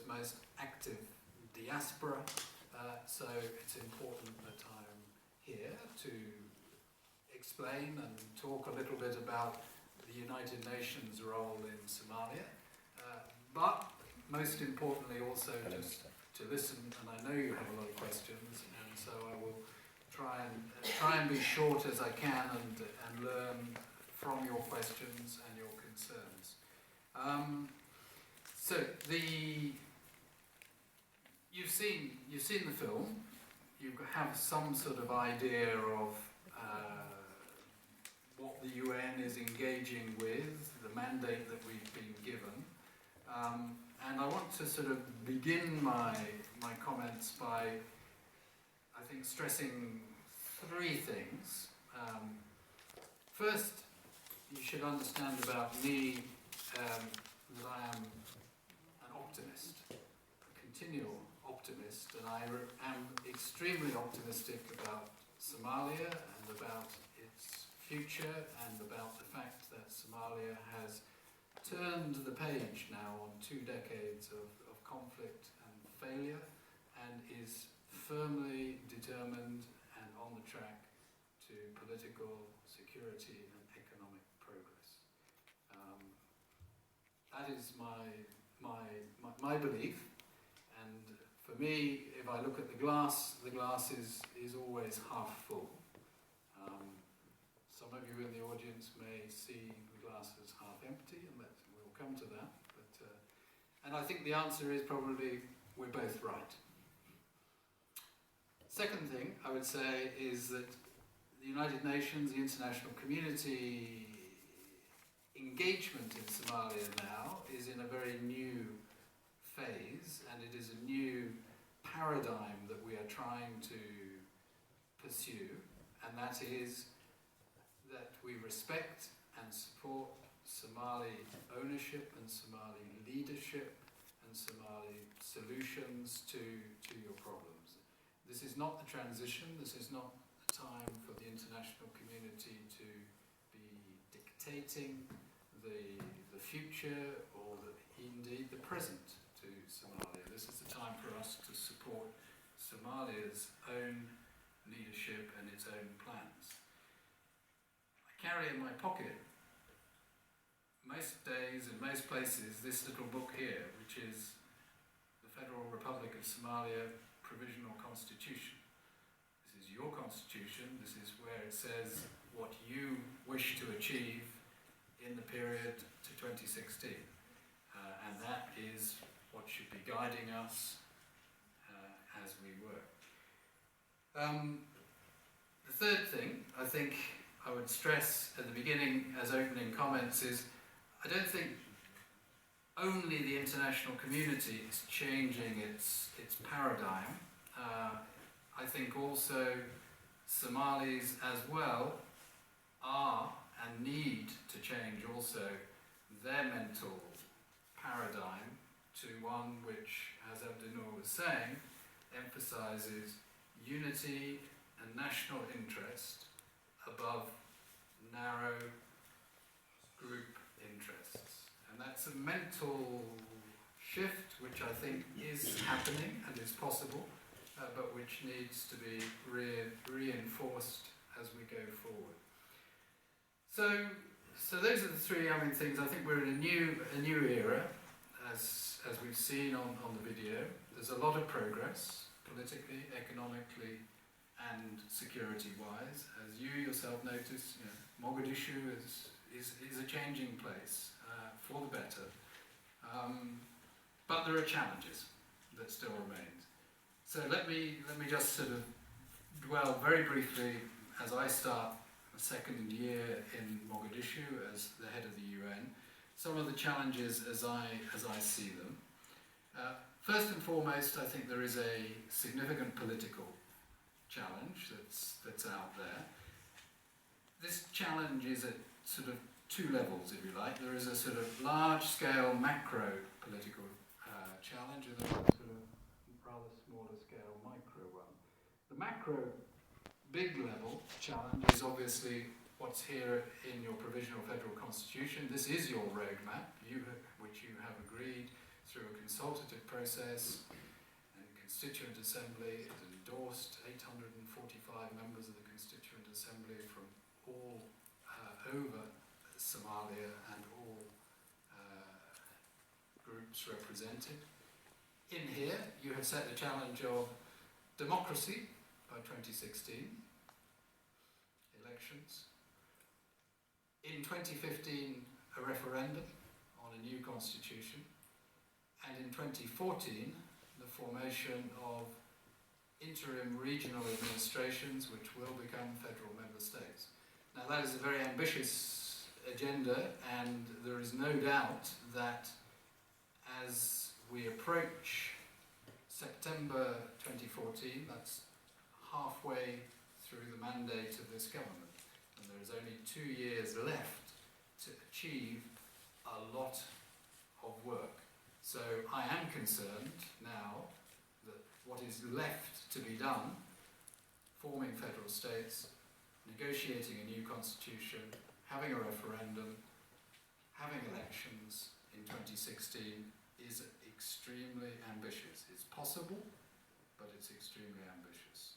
most active diaspora, so it's important that I'm here to explain and talk a little bit about the United Nations role in Somalia, but most importantly also just to listen, and I know you have a lot of questions, and so I will try and be short as I can and learn from your questions and your concerns. So you've seen the film. You have some sort of idea of what the UN is engaging with, the mandate that we've been given, and I want to sort of begin my comments by, I think, stressing three things. First, you should understand about me that I am an optimist, a continual optimist, and I am extremely optimistic about Somalia and about its future and about the fact that Somalia has turned the page now on 2 decades of conflict and failure and is firmly determined and on the track to political security and economic progress. That is my belief, and for me, if I look at the glass is always half full. Some of you in the audience may see the glass as half empty, and we'll come to that. But and I think the answer is probably we're both right. Second thing I would say is that the United Nations, the international community engagement in Somalia now is in a very new phase, and it is a new paradigm that we are trying to pursue, and that is that we respect and support Somali ownership and Somali leadership and Somali solutions to your problems. This is not the transition, this is not the time for the international community to be dictating the future or indeed the present to Somalia. This is the time for us to support Somalia's own leadership and its own plans. I carry in my pocket, most days in most places, this little book here, which is the Federal Republic of Somalia Provisional Constitution. This is your constitution, this is where it says what you wish to achieve in the period to 2016. And that is what should be guiding us as we work. The third thing I think I would stress at the beginning as opening comments is I don't think only the international community is changing its paradigm. I think also Somalis as well are and need to change also their mental paradigm to one which, as Abdinur was saying, emphasizes unity and national interest above narrow group interests. And that's a mental shift which I think is happening and is possible, but which needs to be reinforced as we go forward. So those are the three things. I think we're in a new era, as we've seen on the video. There's a lot of progress, politically, economically, and security-wise. As you yourself notice, Mogadishu is a changing place for the better. But there are challenges that still remain. So let me just sort of dwell very briefly as I start a second year in Mogadishu as the head of the UN, some of the challenges as I see them. First and foremost, I think there is a significant political challenge that's out there. This challenge is at sort of 2 levels, if you like. There is a sort of large-scale macro political challenge and a sort of rather smaller scale micro one. The macro big level challenge is obviously what's here in your Provisional Federal Constitution. This is your roadmap, which you have agreed through a consultative process and Constituent Assembly. It endorsed 845 members of the Constituent Assembly from all over Somalia and all groups represented. In here, you have set the challenge of democracy by 2016, elections. In 2015, a referendum on a new constitution. And in 2014, the formation of interim regional administrations which will become federal member states. Now that is a very ambitious agenda, and there is no doubt that as we approach September 2014, that's halfway through the mandate of this government, and there is only 2 years left to achieve a lot of work. So I am concerned now that what is left to be done, forming federal states, negotiating a new constitution, having a referendum, having elections in 2016, is extremely ambitious. It's possible, but it's extremely ambitious.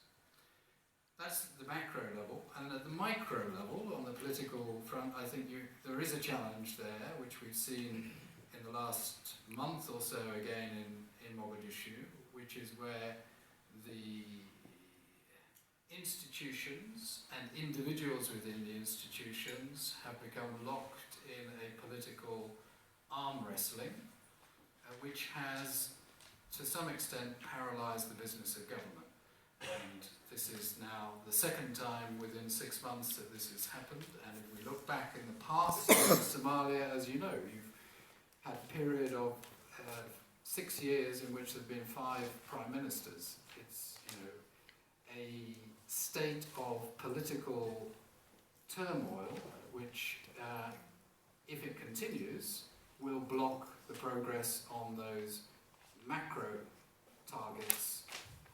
That's the macro level, and at the micro level, on the political front, I think there is a challenge there, which we've seen in the last month or so again in Mogadishu, which is where the institutions and individuals within the institutions have become locked in a political arm wrestling, which has to some extent paralysed the business of government. And this is now the second time within 6 months that this has happened, and if we look back in the past in Somalia, as you know, you've had a period of 6 years in which there have been 5 prime ministers. It's, you know, a state of political turmoil which, if it continues, will block the progress on those macro targets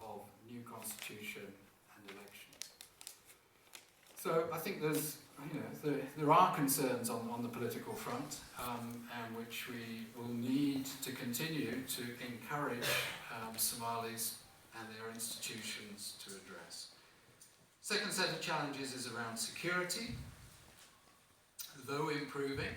of new constitution and elections. So I think there's, you know, there are concerns on the political front, and which we will need to continue to encourage Somalis and their institutions to address. Second set of challenges is around security. Though improving,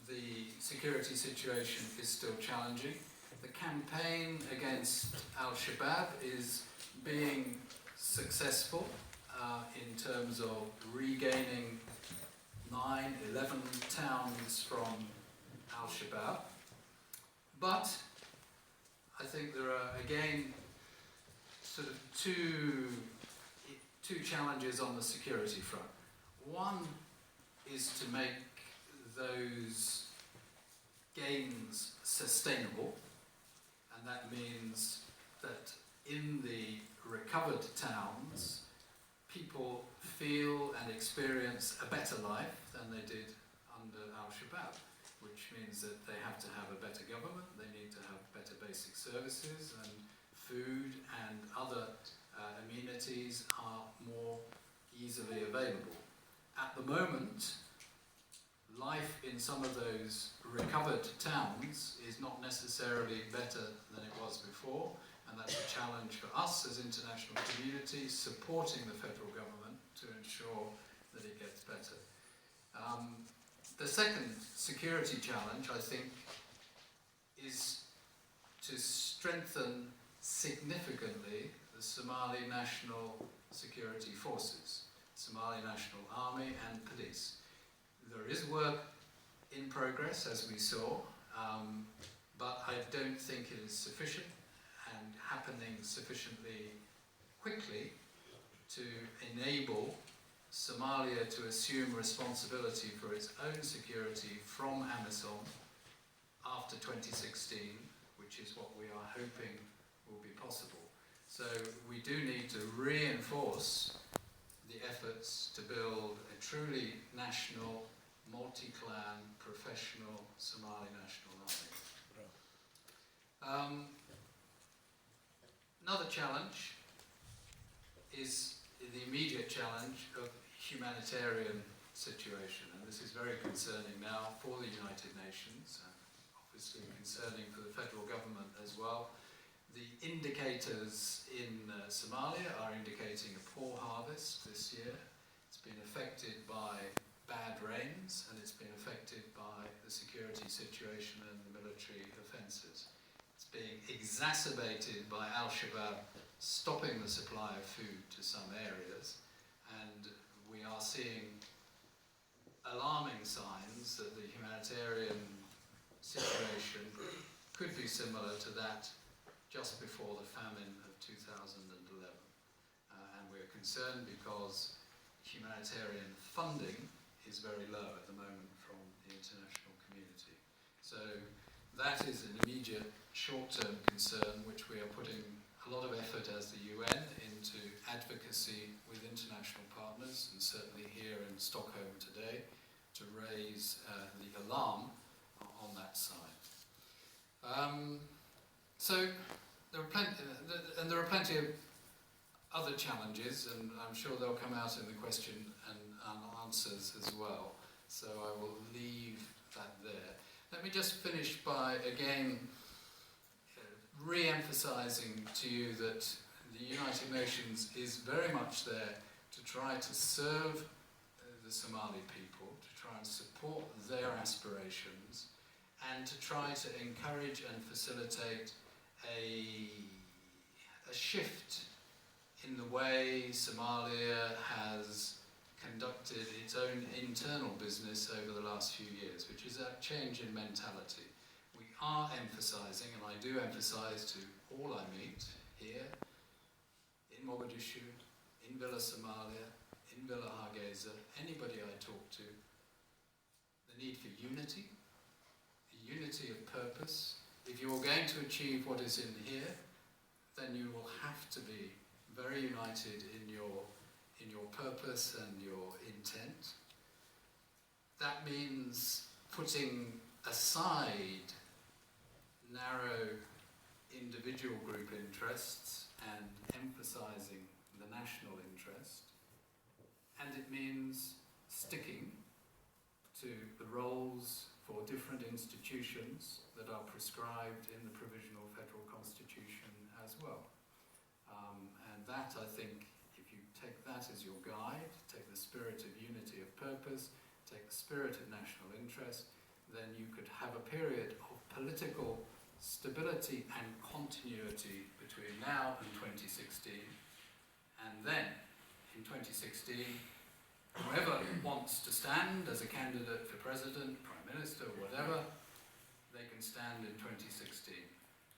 the security situation is still challenging. The campaign against Al-Shabaab is being successful in terms of regaining 11 towns from Al-Shabaab. But I think there are, again, sort of two challenges on the security front. One is to make those gains sustainable, and that means that in the recovered towns, people feel and experience a better life than they did under Al-Shabaab, which means that they have to have a better government, they need to have better basic services, and food and other amenities are more easily available. At the moment, life in some of those recovered towns is not necessarily better than it was before, and that's a challenge for us as international community, supporting the federal government to ensure that it gets better. The second security challenge, I think, is to strengthen significantly the Somali National Security Forces, Somali National Army and Police. There is work in progress, as we saw, but I don't think it is sufficient and happening sufficiently quickly to enable Somalia to assume responsibility for its own security from UNSOM after 2016, which is what we are hoping will be possible. So we do need to reinforce the efforts to build a truly national, multi-clan, professional Somali National Army. Another challenge is the immediate challenge of humanitarian situation, and this is very concerning now for the United Nations. obviously concerning for the federal government as well. The indicators in Somalia are indicating a poor harvest this year. It's been affected by bad rains, and it's been affected by the security situation and the military offences. It's being exacerbated by Al-Shabaab stopping the supply of food to some areas, and we are seeing alarming signs that the humanitarian situation could be similar to that just before the famine of 2011. And we're concerned because humanitarian funding is very low at the moment from the international community. So that is an immediate short-term concern which we are putting a lot of effort as the UN into advocacy with international partners, and certainly here in Stockholm today, to raise the alarm on that side. So there are plenty of other challenges, and I'm sure they'll come out in the question and answers as well. So I will leave that there. Let me just finish by again re-emphasizing to you that the United Nations is very much there to try to serve the Somali people, to try and support their aspirations, and to try to encourage and facilitate a shift in the way Somalia has conducted its own internal business over the last few years, which is a change in mentality. We are emphasizing, and I do emphasize to all I meet here, in Mogadishu, in Villa Somalia, in Villa Hargeisa, anybody I talk to, the need for unity, the unity of purpose. If you're going to achieve what is in here, then you will have to be very united in your purpose and your intent. That means putting aside narrow individual group interests and emphasizing the national interest. And it means sticking to the roles for different institutions that are prescribed in the Provisional Federal Constitution as well. And that, I think, if you take that as your guide, take the spirit of unity of purpose, take the spirit of national interest, then you could have a period of political stability and continuity between now and 2016. And then, in 2016, whoever wants to stand as a candidate for president, prime minister, whatever, they can stand in 2016.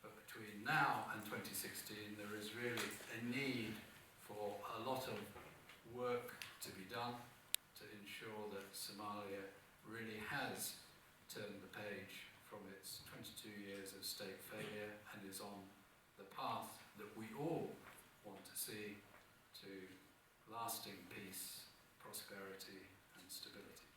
But between now and 2016, there is really a need for a lot of work to be done to ensure that Somalia really has turned the page from its 22 years of state failure and is on the path that we all want to see to lasting peace, prosperity and stability.